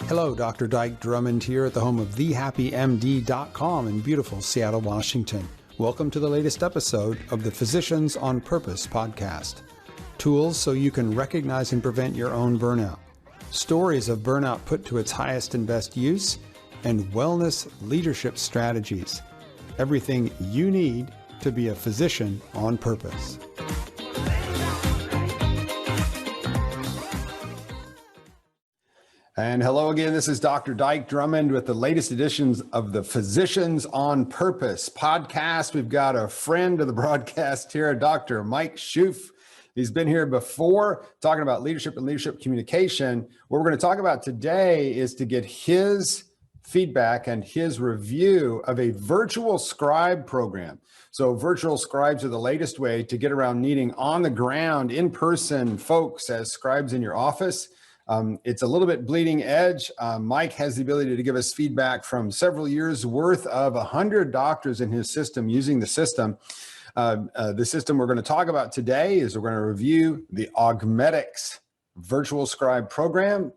Hello, Dr. Dyke Drummond here at the home of thehappymd.com in beautiful Seattle, Washington. Welcome to the latest episode of the Physicians on Purpose podcast. Tools so you can recognize and prevent your own burnout. Stories of burnout put to its highest and best use, and wellness leadership strategies. Everything you need to be a physician on purpose. And hello again, this is Dr. Dyke Drummond with the latest editions of the Physicians on Purpose podcast. We've got a friend of the broadcast here, Dr. Mike Schooff. He's been here before talking about leadership and leadership communication. What we're going to talk about today is to get his feedback and his review of a virtual scribe program. So virtual scribes are the latest way to get around needing on the ground, in-person folks as scribes in your office. It's a little bit bleeding edge. Mike has the ability to give us feedback from several years worth of 100 doctors in his system using the system. The system we're going to talk about today is we're going to review the Augmedix virtual scribe program.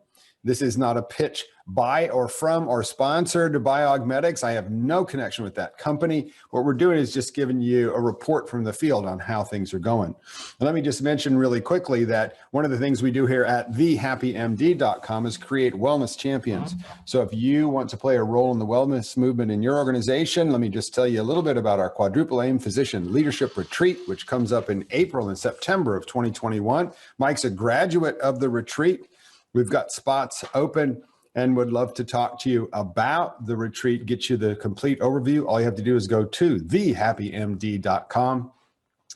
This is not a pitch by or from or sponsored by Augmedix. I have no connection with that company. What we're doing is just giving you a report from the field on how things are going. And let me just mention really quickly that one of the things we do here at thehappymd.com is create wellness champions. So if you want to play a role in the wellness movement in your organization, let me just tell you a little bit about our Quadruple Aim Physician Leadership Retreat, which comes up in April and September of 2021. Mike's a graduate of the retreat. We've got spots open and would love to talk to you about the retreat, get you the complete overview. All you have to do is go to thehappymd.com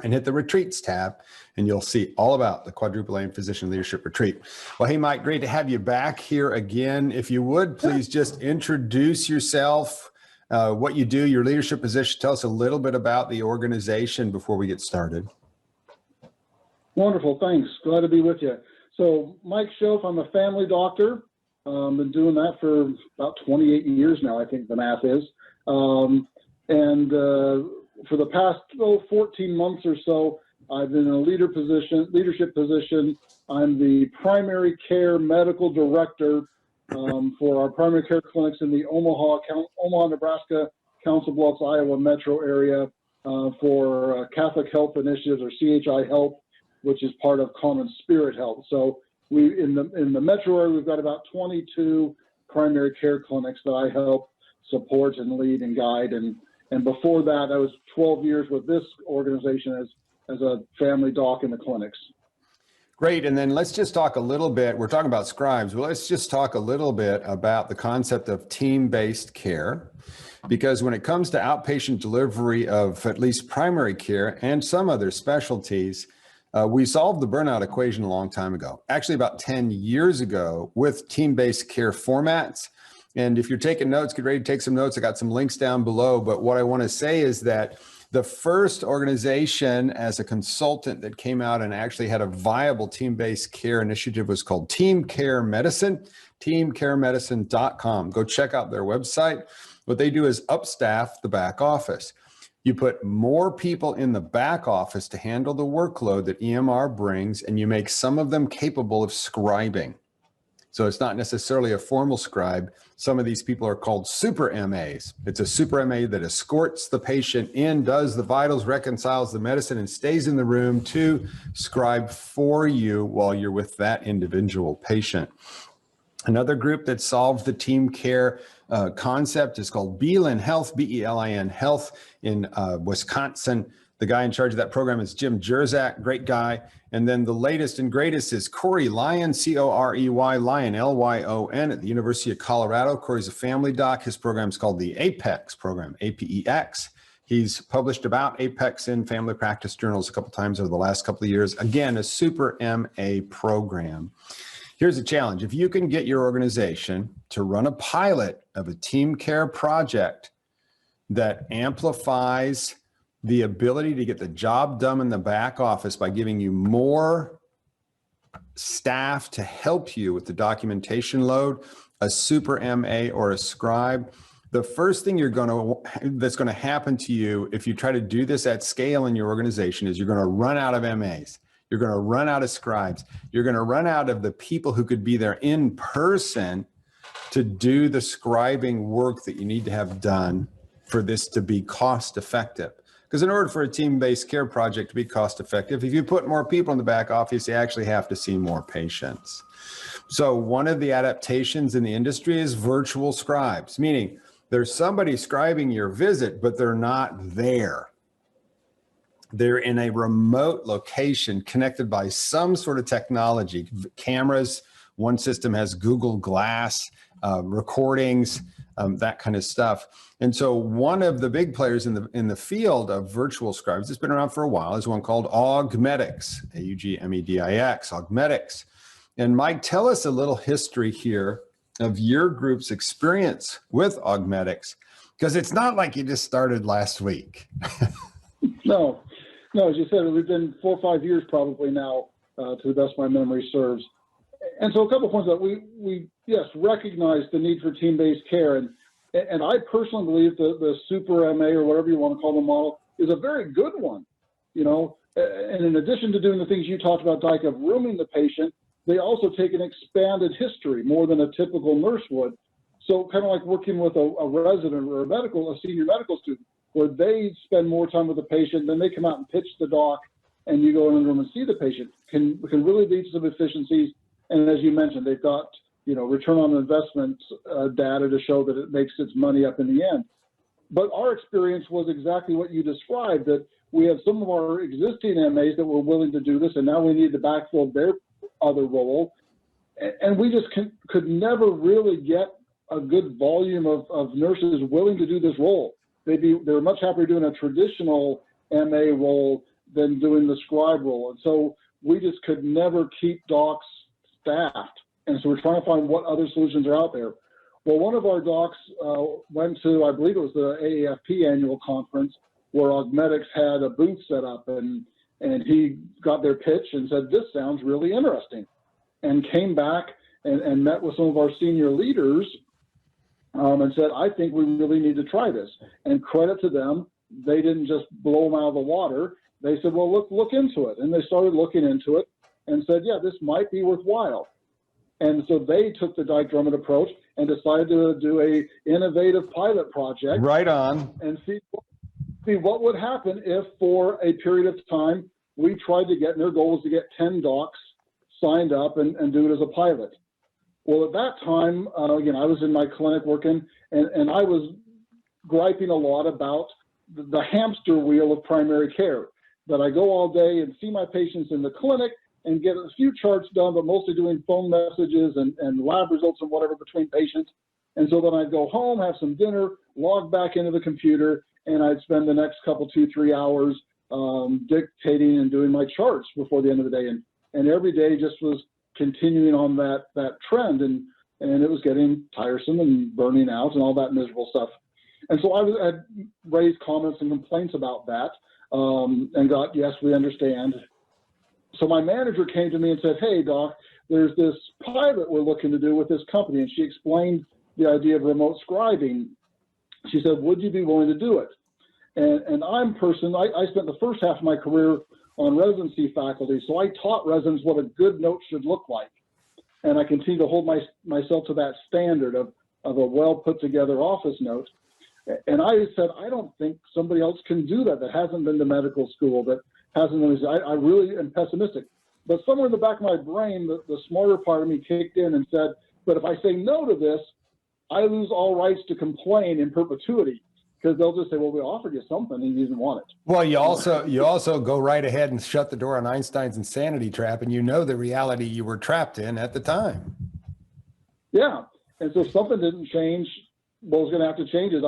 and hit the retreats tab, and you'll see all about the Quadruple Aim Physician Leadership Retreat. Well, hey, Mike, great to have you back here again. If you would, please just introduce yourself, what you do, your leadership position. Tell us a little bit about the organization before we get started. Wonderful, thanks. Glad to be with you. So Mike Schooff, I'm a family doctor. Been doing that for about 28 years now, I think the math is. For the past 14 months or so, I've been in a leadership position. I'm the primary care medical director for our primary care clinics in the Omaha, Nebraska, Council Bluffs, Iowa metro area for Catholic Health Initiatives, or CHI Health, which is part of Common Spirit Health. So we in the metro area, we've got about 22 primary care clinics that I help support and lead and guide. And before that, I was 12 years with this organization as a family doc in the clinics. Great. And then let's just talk a little bit. We're talking about scribes, but let's just talk a little bit about the concept of team-based care. Because when it comes to outpatient delivery of at least primary care and some other specialties, we solved the burnout equation a long time ago, actually about 10 years ago, with team-based care formats. And if you're taking notes, get ready to take some notes. I got some links down below. But what I want to say is that the first organization as a consultant that came out and actually had a viable team-based care initiative was called Team Care Medicine, teamcaremedicine.com. Go check out their website. What they do is upstaff the back office. You put more people in the back office to handle the workload that EMR brings, and you make some of them capable of scribing. So it's not necessarily a formal scribe. Some of these people are called super MAs. It's a super MA that escorts the patient in, does the vitals, reconciles the medicine, and stays in the room to scribe for you while you're with that individual patient. Another group that solved the team care concept is called Belin Health, B-E-L-I-N Health in Wisconsin. The guy in charge of that program is Jim Jerzak, great guy. And then the latest and greatest is Corey Lyon, C-O-R-E-Y, Lyon, L-Y-O-N, at the University of Colorado. Corey's a family doc. His program is called the APEX program, A-P-E-X. He's published about APEX in family practice journals a couple times over the last couple of years. Again, a super MA program. Here's the challenge. If you can get your organization to run a pilot of a team care project that amplifies the ability to get the job done in the back office by giving you more staff to help you with the documentation load, a super MA or a scribe, the first thing that's going to happen to you if you try to do this at scale in your organization is you're going to run out of MAs. You're going to run out of scribes. You're going to run out of the people who could be there in person to do the scribing work that you need to have done for this to be cost effective. Because in order for a team-based care project to be cost effective, if you put more people in the back office, you actually have to see more patients. So one of the adaptations in the industry is virtual scribes, meaning there's somebody scribing your visit, but they're not there. They're in a remote location connected by some sort of technology, cameras. One system has Google Glass, recordings, that kind of stuff. And so one of the big players in the field of virtual scribes, it's been around for a while, is one called Augmedix, Augmedix, Augmedix. And Mike, tell us a little history here of your group's experience with Augmedix, because it's not like you just started last week. No, as you said, we've been 4 or 5 years probably now, to the best of my memory serves. And so a couple of points that we yes, recognize the need for team-based care. And I personally believe the super MA, or whatever you want to call the model, is a very good one. You know, and in addition to doing the things you talked about, Dyke, of rooming the patient, they also take an expanded history more than a typical nurse would. So kind of like working with a resident or a senior medical student, where they spend more time with the patient, then they come out and pitch the doc, and you go in the room and see the patient, can really lead to some efficiencies. And as you mentioned, they've got, you know, return on investment data to show that it makes its money up in the end. But our experience was exactly what you described, that we have some of our existing MAs that were willing to do this, and now we need to backfill their other role. And we just could never really get a good volume of nurses willing to do this role. They're much happier doing a traditional MA role than doing the scribe role. And so we just could never keep docs staffed. And so we're trying to find what other solutions are out there. Well, one of our docs went to, I believe it was the AAFP annual conference, where Augmedix had a booth set up, and he got their pitch and said, this sounds really interesting, and came back and met with some of our senior leaders and said, I think we really need to try this. And credit to them, they didn't just blow them out of the water. They said, well, look into it. And they started looking into it and said, yeah, this might be worthwhile. And so they took the Dyke Drummond approach and decided to do a innovative pilot project. Right on. And see what would happen if, for a period of time, we tried to get, and their goal was to get 10 docs signed up and do it as a pilot. Well, at that time, again, I was in my clinic working, and I was griping a lot about the hamster wheel of primary care, that I go all day and see my patients in the clinic and get a few charts done, but mostly doing phone messages and lab results and whatever between patients. And so then I'd go home, have some dinner, log back into the computer, and I'd spend the next couple, 2-3 hours dictating and doing my charts before the end of the day. And every day just was continuing on that trend, and it was getting tiresome and burning out and all that miserable stuff. And so I had raised comments and complaints about that, and got, yes, we understand. So my manager came to me and said, hey, doc, there's this pilot we're looking to do with this company. And she explained the idea of remote scribing. She said, would you be willing to do it? And I spent the first half of my career on residency faculty, so I taught residents what a good note should look like. And I continue to hold myself to that standard of a well put together office note. And I said, I don't think somebody else can do that hasn't been to medical school, that hasn't been. I really am pessimistic. But somewhere in the back of my brain, the smarter part of me kicked in and said, but if I say no to this, I lose all rights to complain in perpetuity, because they'll just say, well, we offered you something and you didn't want it. Well, you also go right ahead and shut the door on Einstein's insanity trap, and you know the reality you were trapped in at the time. Yeah. And so if something didn't change, what was going to have to change is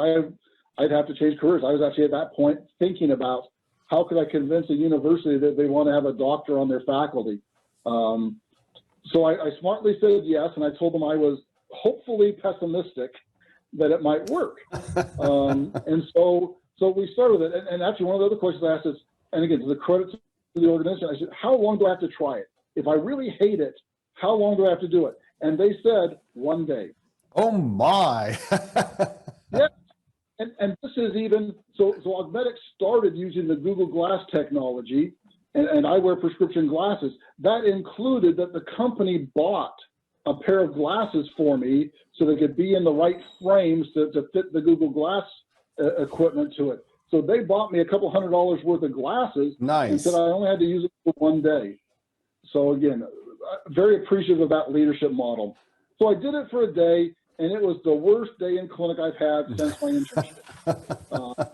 I'd have to change careers. I was actually at that point thinking about how could I convince a university that they want to have a doctor on their faculty. So I smartly said yes, and I told them I was hopefully pessimistic that it might work. And so we started with it. And actually, one of the other questions I asked is, and again, to the credit to the organization, I said, how long do I have to try it? If I really hate it, how long do I have to do it? And they said, 1 day. Oh my. Yeah. And this is even, so Augmedix started using the Google Glass technology, and I wear prescription glasses. That included that the company bought a pair of glasses for me so they could be in the right frames to fit the Google Glass equipment to it. So they bought me a couple $100 worth of glasses. Nice. And said I only had to use it for one day. So again, very appreciative of that leadership model. So I did it for a day, and it was the worst day in clinic I've had since my internship.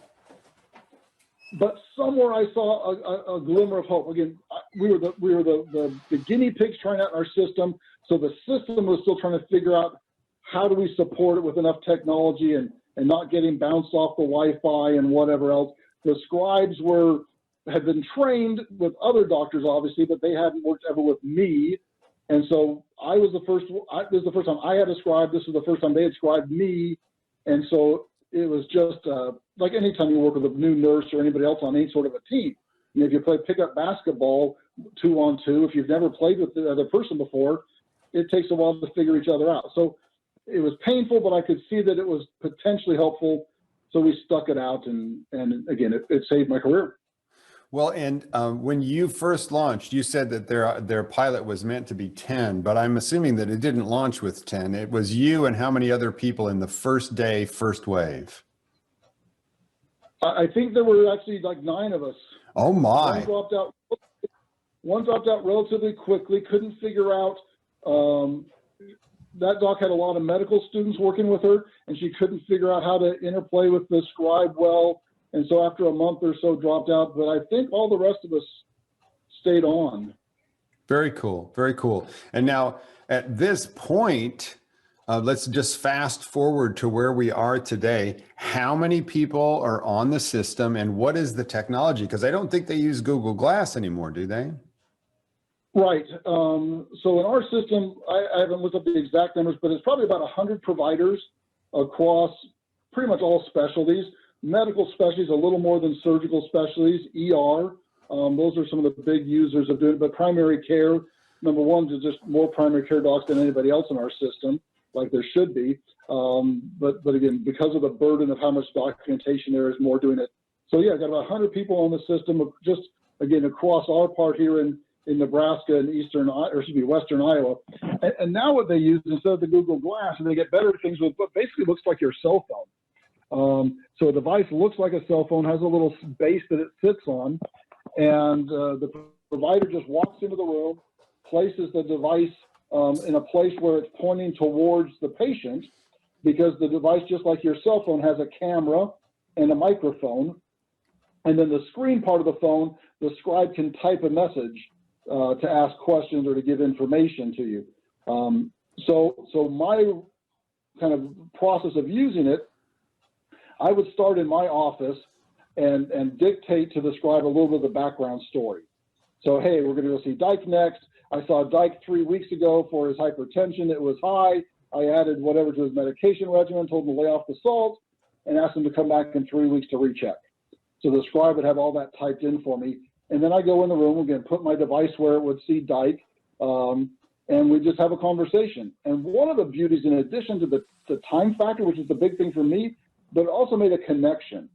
But somewhere I saw a glimmer of hope. Again, we were the guinea pigs trying out our system. So the system was still trying to figure out how do we support it with enough technology and not getting bounced off the Wi-Fi and whatever else. The scribes had been trained with other doctors, obviously, but they hadn't worked ever with me. And so I was this was the first time I had a scribe. This was the first time they had scribed me. And so it was just like anytime you work with a new nurse or anybody else on any sort of a team. You know, if you play pickup basketball 2-on-2, if you've never played with the other person before, it takes a while to figure each other out. So it was painful, but I could see that it was potentially helpful. So we stuck it out, and again, it saved my career. Well, and when you first launched, you said that their pilot was meant to be 10, but I'm assuming that it didn't launch with 10. It was you and how many other people in the first day, first wave? I think there were actually like 9 of us. Oh my. One dropped out relatively quickly, couldn't figure out, that doc had a lot of medical students working with her, and she couldn't figure out how to interplay with the scribe well. And so after a month or so dropped out, but I think all the rest of us stayed on. Very cool. Very cool. And now at this point, let's just fast forward to where we are today. How many people are on the system, and what is the technology? Because I don't think they use Google Glass anymore, do they? Right. So in our system, I haven't looked up the exact numbers, but it's probably about 100 providers across pretty much all specialties. Medical specialties, a little more than surgical specialties, ER. Those are some of the big users of doing it. But primary care, number one, there's just more primary care docs than anybody else in our system, like there should be. But again, because of the burden of how much documentation there is, more doing it. So yeah, I got about 100 people on the system, just again across our part here in Nebraska and Western Iowa. And now what they use, instead of the Google Glass, and they get better things with what basically looks like your cell phone. So a device looks like a cell phone, has a little base that it sits on, and the provider just walks into the room, places the device in a place where it's pointing towards the patient, because the device, just like your cell phone, has a camera and a microphone. And then the screen part of the phone, the scribe can type a message to ask questions or to give information to you. So my kind of process of using it, I would start in my office and dictate to the scribe a little bit of the background story. So, hey, we're going to go see Dyke next. I saw Dyke 3 weeks ago for his hypertension. It was high. I added whatever to his medication regimen, told him to lay off the salt, and asked him to come back in 3 weeks to recheck. So the scribe would have all that typed in for me. And then I go in the room, again, put my device where it would see Dyke, and we just have a conversation. And one of the beauties, in addition to the time factor, which is the big thing for me, but it also made a connection.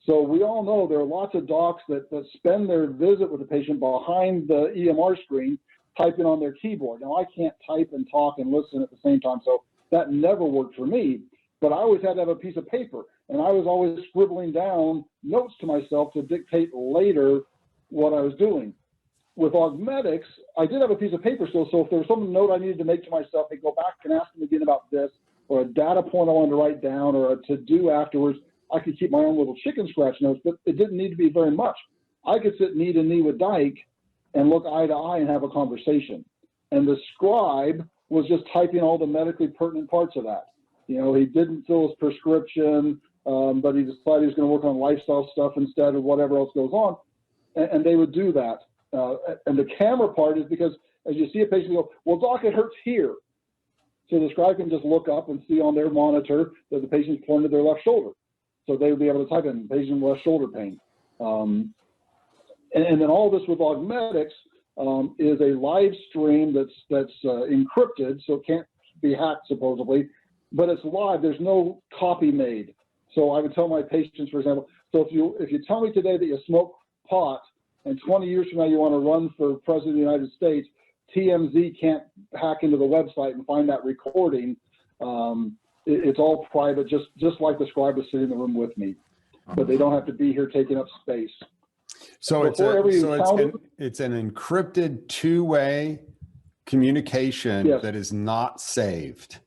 So we all know there are lots of docs that spend their visit with the patient behind the EMR screen, typing on their keyboard. Now, I can't type and talk and listen at the same time, so that never worked for me. But I always had to have a piece of paper, and I was always scribbling down notes to myself to dictate later what I was doing. With Augmedix, I did have a piece of paper still, so if there was some note I needed to make to myself, I'd go back and ask them again about this, or a data point I wanted to write down, or a to-do afterwards. I could keep my own little chicken scratch notes, but it didn't need to be very much. I could sit knee to knee with Dyke and look eye to eye and have a conversation. And the scribe was just typing all the medically pertinent parts of that. You know, he didn't fill his prescription, but he decided he was going to work on lifestyle stuff instead of whatever else goes on. And they would do that. And the camera part is because as you see a patient go, well, doc, it hurts here. So the scribe can just look up and see on their monitor that the patient's pointed their left shoulder. So they would be able to type in patient left shoulder pain. And then all this with Augmedix is a live stream that's encrypted, so it can't be hacked supposedly, but it's live. There's no copy made. So I would tell my patients, for example, so if you tell me today that you smoke pot and 20 years from now you want to run for president of the United States, TMZ can't hack into the website and find that recording. It's all private, just like the scribe is sitting in the room with me, but they don't have to be here taking up space. So it's an encrypted two-way communication Yes. that is not saved.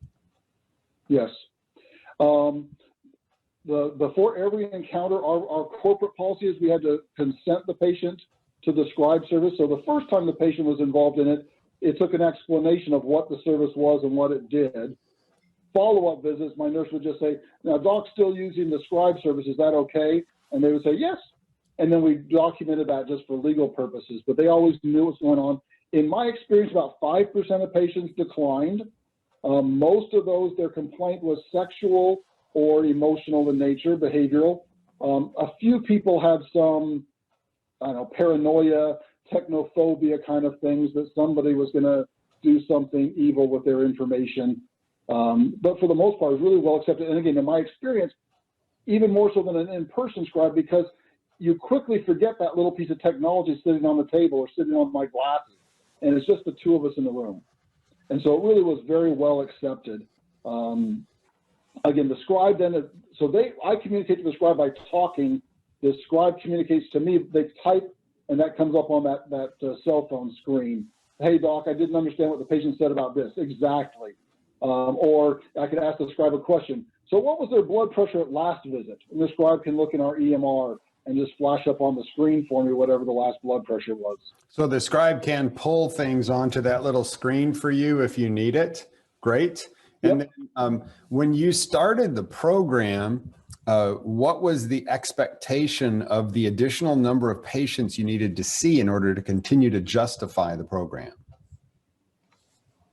Yes. Before every encounter, our corporate policy is we had to consent the patient to the Scribe service. So the first time the patient was involved in it, it took an explanation of what the service was and what it did. Follow-up visits, my nurse would just say, now, doc's still using the Scribe service, is that okay? And they would say, yes. And then we documented that just for legal purposes, but they always knew what's going on. In my experience, about 5% of patients declined. Most of those, their complaint was sexual or emotional in nature, behavioral. A few people had some, I don't know, paranoia, technophobia kind of things, that somebody was going to do something evil with their information. But for the most part, it was really well accepted. And again, in my experience, even more so than an in-person scribe, because you quickly forget that little piece of technology sitting on the table or sitting on my glasses, and it's just the two of us in the room. And so it really was very well accepted. Again, the scribe then, I communicate to the scribe by talking. The scribe communicates to me, they type, and that comes up on that cell phone screen. Hey, doc, I didn't understand what the patient said about this. Exactly. Or I could ask the scribe a question. So what was their blood pressure at last visit? And the scribe can look in our EMR and just flash up on the screen for me whatever the last blood pressure was. So the scribe can pull things onto that little screen for you if you need it. Great. And Yep. then, when you started the program, what was the expectation of the additional number of patients you needed to see in order to continue to justify the program?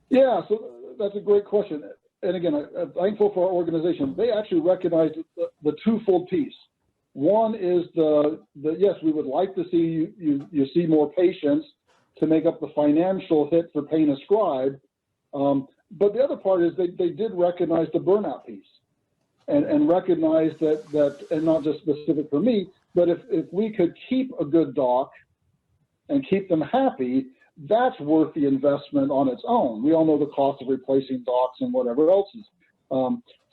Yeah, so that's a great question. And again, I'm thankful for our organization. They actually recognized the twofold piece. One is the yes, we would like to see you see more patients to make up the financial hit for paying a scribe. But the other part is they did recognize the burnout piece and recognize that, and not just specific for me, but if we could keep a good doc and keep them happy, that's worth the investment on its own. We all know the cost of replacing docs and whatever else is.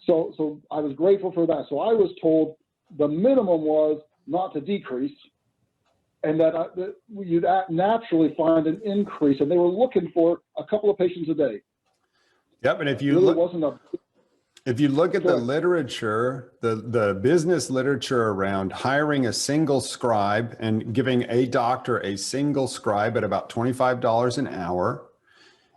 So I was grateful for that. So I was told the minimum was not to decrease, and that you'd naturally find an increase. And they were looking for a couple of patients a day. Yep, and if you look at the literature, the business literature around hiring a single scribe and giving a doctor a single scribe at about $25 an hour,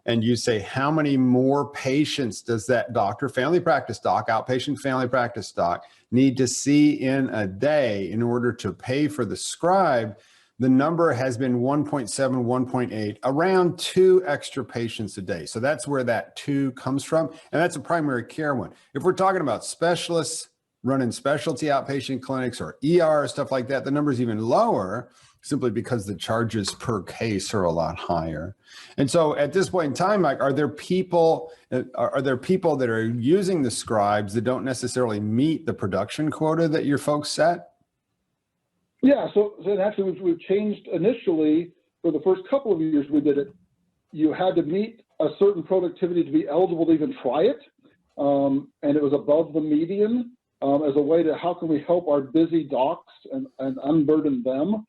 and you say, how many more patients does that doctor, family practice doc, outpatient family practice doc, need to see in a day in order to pay for the scribe? The number has been 1.7, 1.8, around 2 extra patients a day. So that's where that 2 comes from. And that's a primary care one. If we're talking about specialists running specialty outpatient clinics or ER, stuff like that, the number's even lower, simply because the charges per case are a lot higher. And so at this point in time, Mike, are there people that are using the scribes that don't necessarily meet the production quota that your folks set? Yeah, so actually we've changed initially. For the first couple of years we did it, you had to meet a certain productivity to be eligible to even try it. And it was above the median as a way to, how can we help our busy docs and unburden them?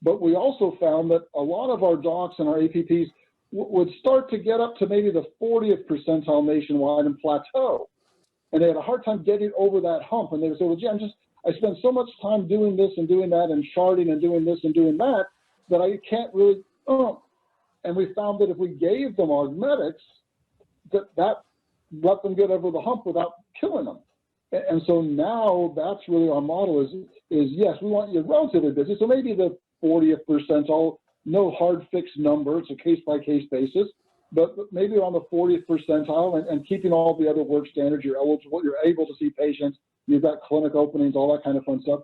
But we also found that a lot of our docs and our APPs would start to get up to maybe the 40th percentile nationwide and plateau. And they had a hard time getting over that hump. And they would say, well, gee, I spend so much time doing this and doing that and charting and doing this and doing that I can't really, And we found that if we gave them Augmedix, that let them get over the hump without killing them. And so now that's really our model is yes, we want you relatively busy. So maybe the 40th percentile, no hard fixed number, it's a case-by-case basis, but maybe on the 40th percentile and keeping all the other work standards, you're able to see patients, you've got clinic openings, all that kind of fun stuff.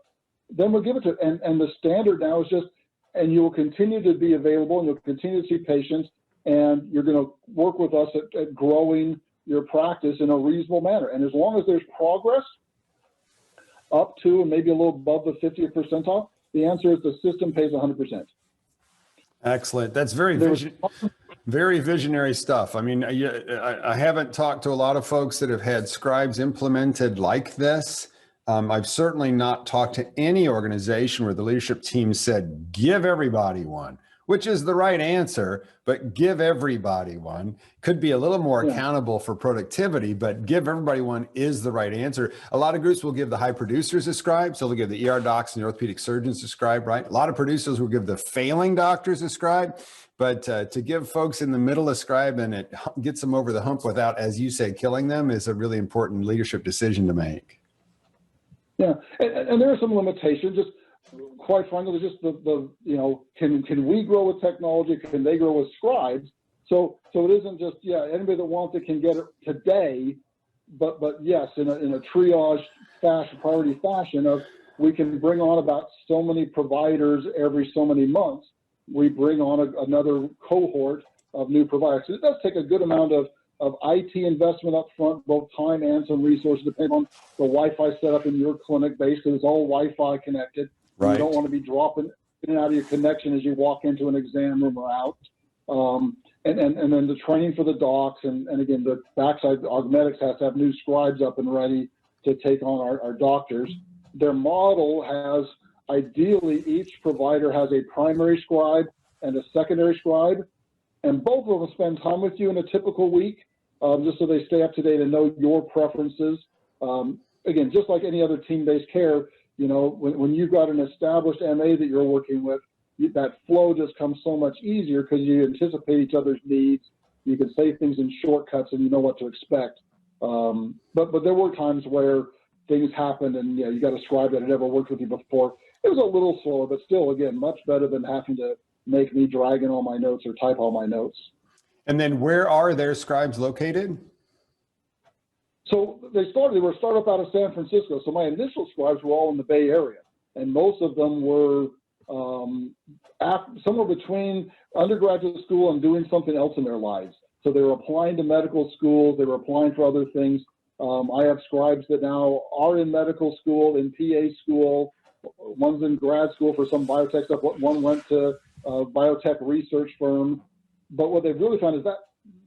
Then we'll give it to, and the standard now is just, and you will continue to be available and you'll continue to see patients, and you're going to work with us at growing your practice in a reasonable manner. And as long as there's progress up to and maybe a little above the 50th percentile, the answer is the system pays 100%. Excellent. That's very visionary. Very visionary stuff. I mean, I haven't talked to a lot of folks that have had scribes implemented like this. I've certainly not talked to any organization where the leadership team said, give everybody one, which is the right answer, but give everybody one. Could be a little more accountable for productivity, but give everybody one is the right answer. A lot of groups will give the high producers a scribe, so they'll give the ER docs and the orthopedic surgeons a scribe, right? A lot of producers will give the failing doctors a scribe, but to give folks in the middle a scribe and it gets them over the hump without, as you say, killing them is a really important leadership decision to make. Yeah, and there are some limitations. Just quite frankly, just the can we grow with technology? Can they grow with scribes? So it isn't just anybody that wants it can get it today, but yes, in a triage fashion, priority fashion of we can bring on about so many providers every so many months. We bring on another cohort of new providers. So it does take a good amount of IT investment up front, both time and some resources, depending on the Wi-Fi setup in your clinic base, because it's all Wi-Fi connected. Right. You don't want to be dropping in and out of your connection as you walk into an exam room or out. And then the training for the docs, and again, the backside, Augmedix has to have new scribes up and ready to take on our doctors. Their model has, ideally, each provider has a primary scribe and a secondary scribe, and both of them spend time with you in a typical week, just so they stay up to date and know your preferences. Again, just like any other team-based care, when you've got an established MA that you're working with, that flow just comes so much easier because you anticipate each other's needs. You can say things in shortcuts and you know what to expect. But there were times where things happened and you got a scribe that had never worked with you before. It was a little slower, but still, again, much better than having to make me drag in all my notes or type all my notes. And then where are their scribes located? So they were a startup out of San Francisco. So my initial scribes were all in the Bay Area, and most of them were somewhere between undergraduate school and doing something else in their lives. So they were applying to medical schools. They were applying for other things. I have scribes that now are in medical school, in PA school. One's in grad school for some biotech stuff. One went to a biotech research firm. But what they've really found is that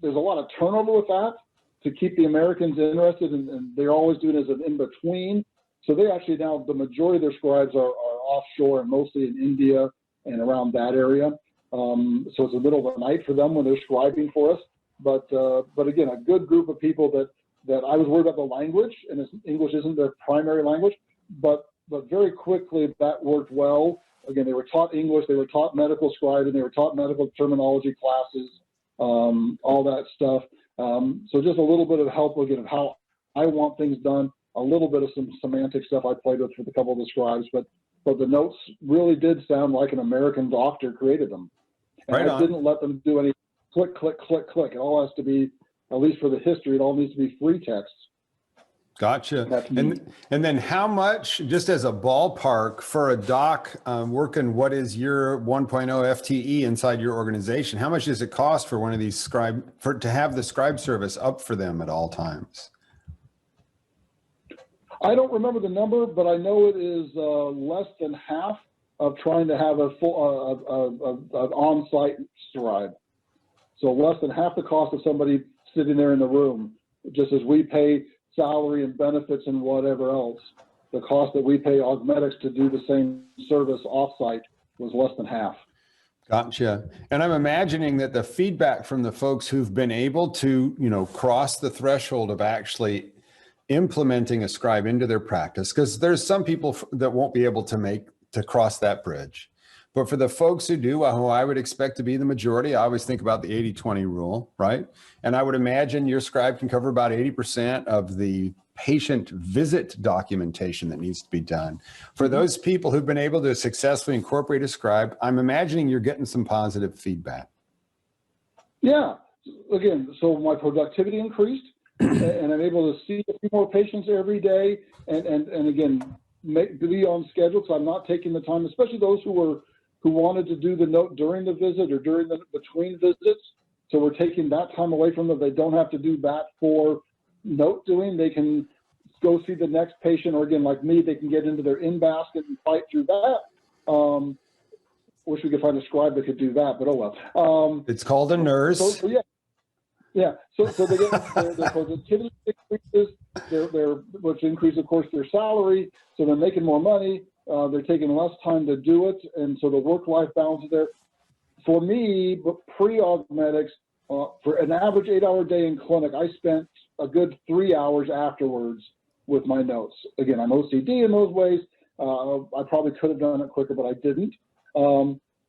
there's a lot of turnover with that to keep the Americans interested, and they're always doing it as an in-between. So they actually now, the majority of their scribes are offshore and mostly in India and around that area. So it's the middle of the night for them when they're scribing for us. But again, a good group of people that I was worried about the language, and English isn't their primary language, but very quickly that worked well. Again, they were taught English, they were taught medical scribing, they were taught medical terminology classes, all that stuff. So just a little bit of help again of how I want things done, a little bit of some semantic stuff I played with a couple of the scribes, but the notes really did sound like an American doctor created them. And I didn't let them do any click, click, click, click. It all has to be, at least for the history, it all needs to be free text. Gotcha. And then how much, just as a ballpark for a doc working, what is your 1.0 FTE inside your organization? How much does it cost for one of these to have the scribe service up for them at all times? I don't remember the number, but I know it is less than half of trying to have a full an on-site scribe. So less than half the cost of somebody sitting there in the room, just as we pay salary and benefits and whatever else, the cost that we pay Augmedix to do the same service offsite was less than half. Gotcha. And I'm imagining that the feedback from the folks who've been able to, cross the threshold of actually implementing a scribe into their practice, because there's some people that won't be able to cross that bridge. But for the folks who do, who I would expect to be the majority, I always think about the 80-20 rule, right? And I would imagine your scribe can cover about 80% of the patient visit documentation that needs to be done. For those people who've been able to successfully incorporate a scribe, I'm imagining you're getting some positive feedback. Yeah. Again, so my productivity increased, and I'm able to see a few more patients every day, and again, be on schedule, so I'm not taking the time, especially those who wanted to do the note during the visit or during the between visits. So we're taking that time away from them. They don't have to do that for note doing. They can go see the next patient, or again, like me, they can get into their in basket and fight through that. wish we could find a scribe that could do that, but oh well. It's called a nurse. So yeah. So they get their productivity increases, which increase, of course, their salary. So they're making more money. They're taking less time to do it, and so the work-life balance is there. For me, pre-Augmedix, for an average 8-hour day in clinic, I spent a good 3 hours afterwards with my notes. Again, I'm OCD in those ways. I probably could have done it quicker, but I didn't.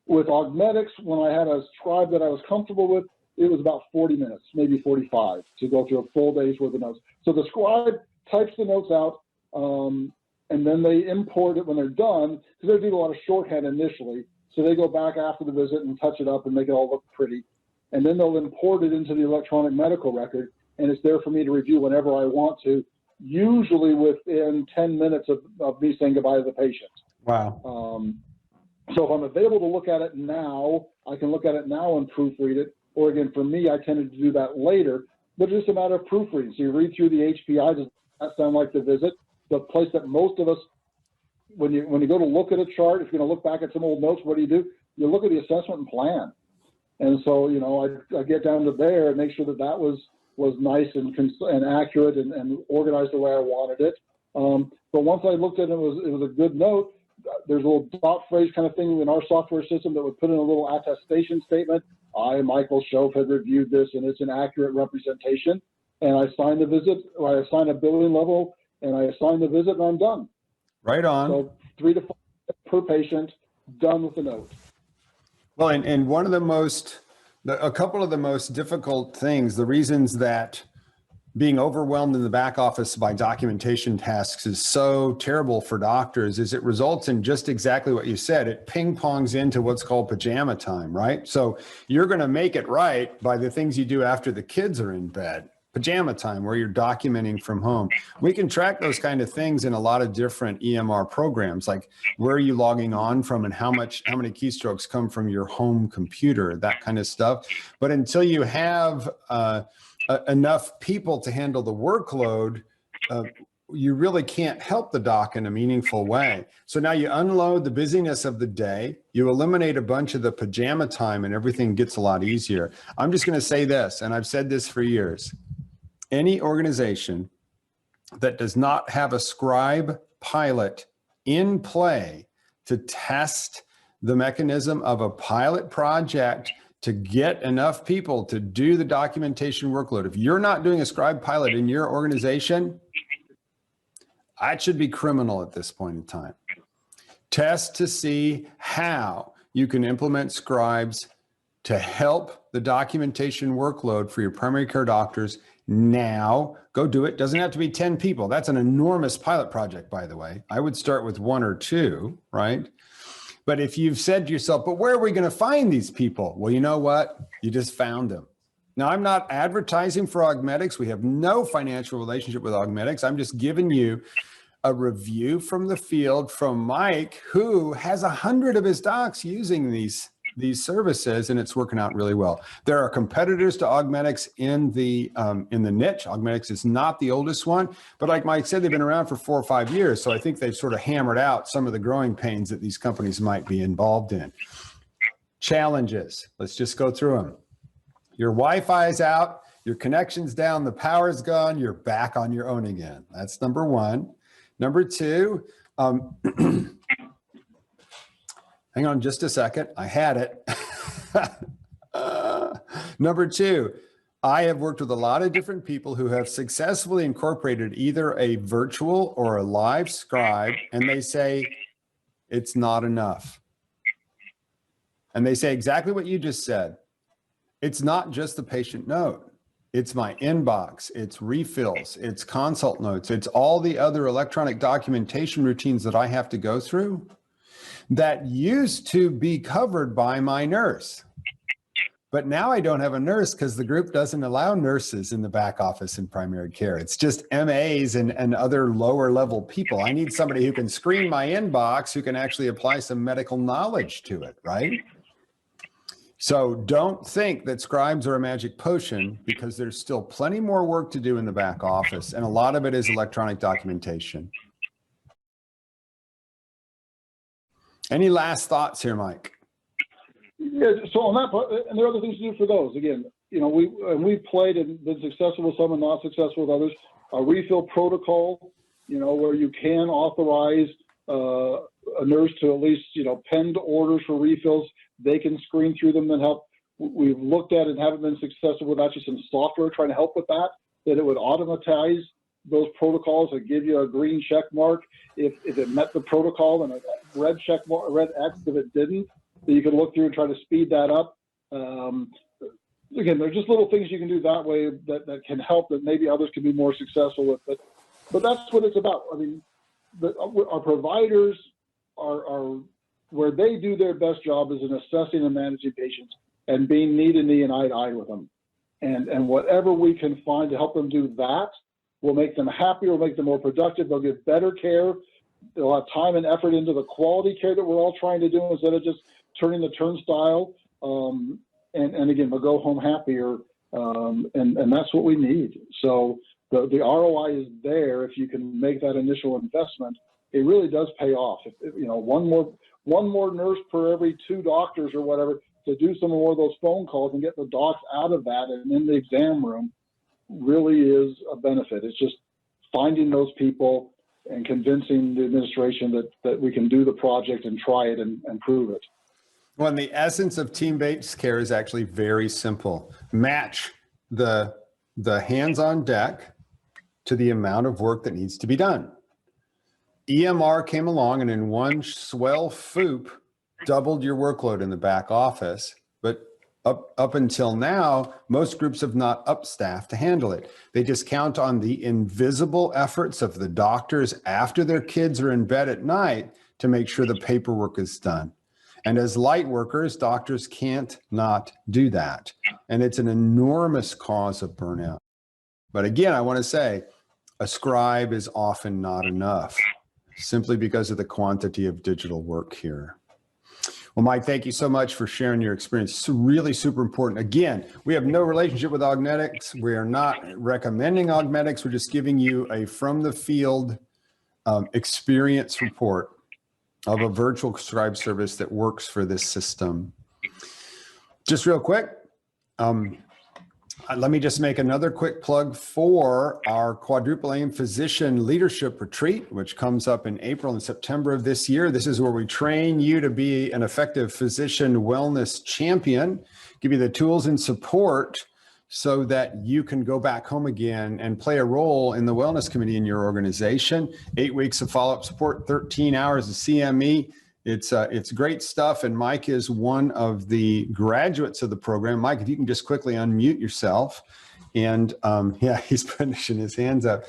With Augmedix, when I had a scribe that I was comfortable with, it was about 40 minutes, maybe 45, to go through a full day's worth of notes. So the scribe types the notes out, and then they import it when they're done, because they do a lot of shorthand initially. So they go back after the visit and touch it up and make it all look pretty. And then they'll import it into the electronic medical record, and it's there for me to review whenever I want to, usually within 10 minutes of me saying goodbye to the patient. Wow. So if I'm available to look at it now, I can look at it now and proofread it. Or again, for me, I tended to do that later, but it's just a matter of proofreading. So you read through the HPI, does that sound like the visit? The place that most of us, when you go to look at a chart, if you're going to look back at some old notes, what do? You look at the assessment and plan. And so, I get down to there and make sure that was nice and accurate and organized the way I wanted it. But once I looked at it, it was a good note. There's a little dot phrase kind of thing in our software system that would put in a little attestation statement. I, Michael Schooff, have reviewed this, and it's an accurate representation. And I sign the visit, or I assign a billing level, and I assign the visit, and I'm done. Right on. So 3 to 5 per patient, done with the note. Well, and a couple of the most difficult things, the reasons that being overwhelmed in the back office by documentation tasks is so terrible for doctors is it results in just exactly what you said. It ping pongs into what's called pajama time, right? So you're going to make it right by the things you do after the kids are in bed. Pajama time, where you're documenting from home. We can track those kind of things in a lot of different EMR programs, like where are you logging on from and how many keystrokes come from your home computer, that kind of stuff. But until you have enough people to handle the workload, you really can't help the doc in a meaningful way. So now you unload the busyness of the day, you eliminate a bunch of the pajama time, and everything gets a lot easier. I'm just going to say this, and I've said this for years. Any organization that does not have a scribe pilot in play to test the mechanism of a pilot project to get enough people to do the documentation workload. If you're not doing a scribe pilot in your organization, that should be criminal at this point in time. Test to see how you can implement scribes to help the documentation workload for your primary care doctors. Now, go do it. Doesn't have to be 10 people. That's an enormous pilot project, by the way. I would start with 1 or 2, right? But if you've said to yourself, but where are we going to find these people? Well, you know what? You just found them. Now, I'm not advertising for Augmedix. We have no financial relationship with Augmedix. I'm just giving you a review from the field from Mike, who has 100 of his docs using these services, and it's working out really well. There are competitors to Augmedix in the niche. Augmedix is not the oldest one, but like Mike said, they've been around for 4 or 5 years. So I think they've sort of hammered out some of the growing pains that these companies might be involved in. Challenges, let's just go through them. Your Wi-Fi is out, your connection's down, the power's gone, you're back on your own again. That's number 1. Number 2, hang on just a second. I had it. Number 2, I have worked with a lot of different people who have successfully incorporated either a virtual or a live scribe, and they say it's not enough. And they say exactly what you just said. It's not just the patient note. It's my inbox, it's refills, it's consult notes, it's all the other electronic documentation routines that I have to go through that used to be covered by my nurse. But now I don't have a nurse because the group doesn't allow nurses in the back office in primary care. It's just MAs and other lower level people. I need somebody who can screen my inbox, who can actually apply some medical knowledge to it, right? So don't think that scribes are a magic potion, because there's still plenty more work to do in the back office. And a lot of it is electronic documentation. Any last thoughts here, Mike? Yeah, so on that part, and there are other things to do for those. Again, we've played and been successful with some and not successful with others. A refill protocol, where you can authorize a nurse to at least, penned orders for refills. They can screen through them and help. We've looked at and haven't been successful with actually some software trying to help with that it would automatize those protocols and give you a green check mark if it met the protocol, and a red check mark, a red X if it didn't. So you can look through and try to speed that up. Again, there's just little things you can do that way that can help that maybe others can be more successful with. But that's what it's about. I mean, our providers are where they do their best job is in assessing and managing patients and being knee to knee and eye to eye with them. And whatever we can find to help them do that will make them happier, will make them more productive. They'll get better care. They'll have time and effort into the quality care that we're all trying to do instead of just turning the turnstile. And again, they'll go home happier. And that's what we need. So the ROI is there. If you can make that initial investment, it really does pay off. If one more nurse per every 2 doctors or whatever to do some more of those phone calls and get the docs out of that and in the exam room really is a benefit. It's just finding those people and convincing the administration that we can do the project and try it and prove it. Well, and the essence of team-based care is actually very simple. Match the hands on deck to the amount of work that needs to be done. EMR came along and in one swell swoop doubled your workload in the back office. But up until now, most groups have not upstaffed to handle it. They just count on the invisible efforts of the doctors after their kids are in bed at night to make sure the paperwork is done. And as light workers, doctors can't not do that. And it's an enormous cause of burnout. But again, I want to say a scribe is often not enough simply because of the quantity of digital work here. Well, Mike, thank you so much for sharing your experience. It's really super important. Again, we have no relationship with Augmedix. We are not recommending Augmedix. We're just giving you a from the field experience report of a virtual scribe service that works for this system. Just real quick, let me just make another quick plug for our Quadruple Aim Physician Leadership Retreat, which comes up in April and September of this year. This is where we train you to be an effective physician wellness champion, give you the tools and support so that you can go back home again and play a role in the wellness committee in your organization. 8 weeks of follow-up support, 13 hours of CME. It's great stuff, and Mike is one of the graduates of the program. Mike, if you can just quickly unmute yourself. And yeah, he's putting his hands up.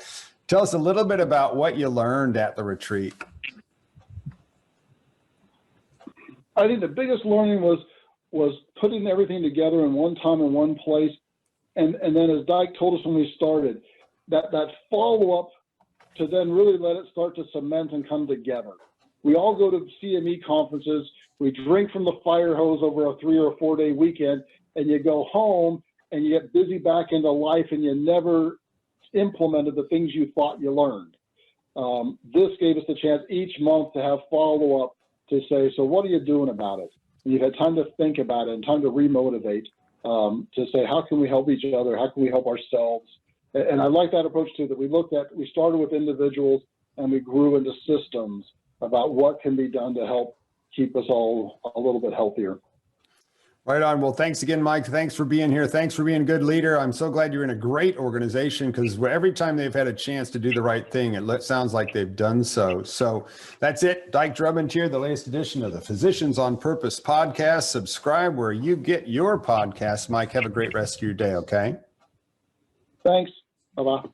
Tell us a little bit about what you learned at the retreat. I think the biggest learning was putting everything together in one time in one place. And then as Dyke told us when we started, that follow-up to then really let it start to cement and come together. We all go to CME conferences, we drink from the fire hose over a 3 or 4 day weekend, and you go home and you get busy back into life and you never implemented the things you thought you learned. This gave us the chance each month to have follow-up to say, so what are you doing about it? And you've had time to think about it and time to remotivate, to say, how can we help each other? How can we help ourselves? And I like that approach too, that we started with individuals and we grew into systems about what can be done to help keep us all a little bit healthier. Right on. Well, thanks again, Mike. Thanks for being here. Thanks for being a good leader. I'm so glad you're in a great organization because every time they've had a chance to do the right thing, it sounds like they've done so. So that's it. Dyke Drummond here, the latest edition of the Physicians on Purpose podcast. Subscribe where you get your podcasts. Mike, have a great rest of your day, okay? Thanks. Bye-bye.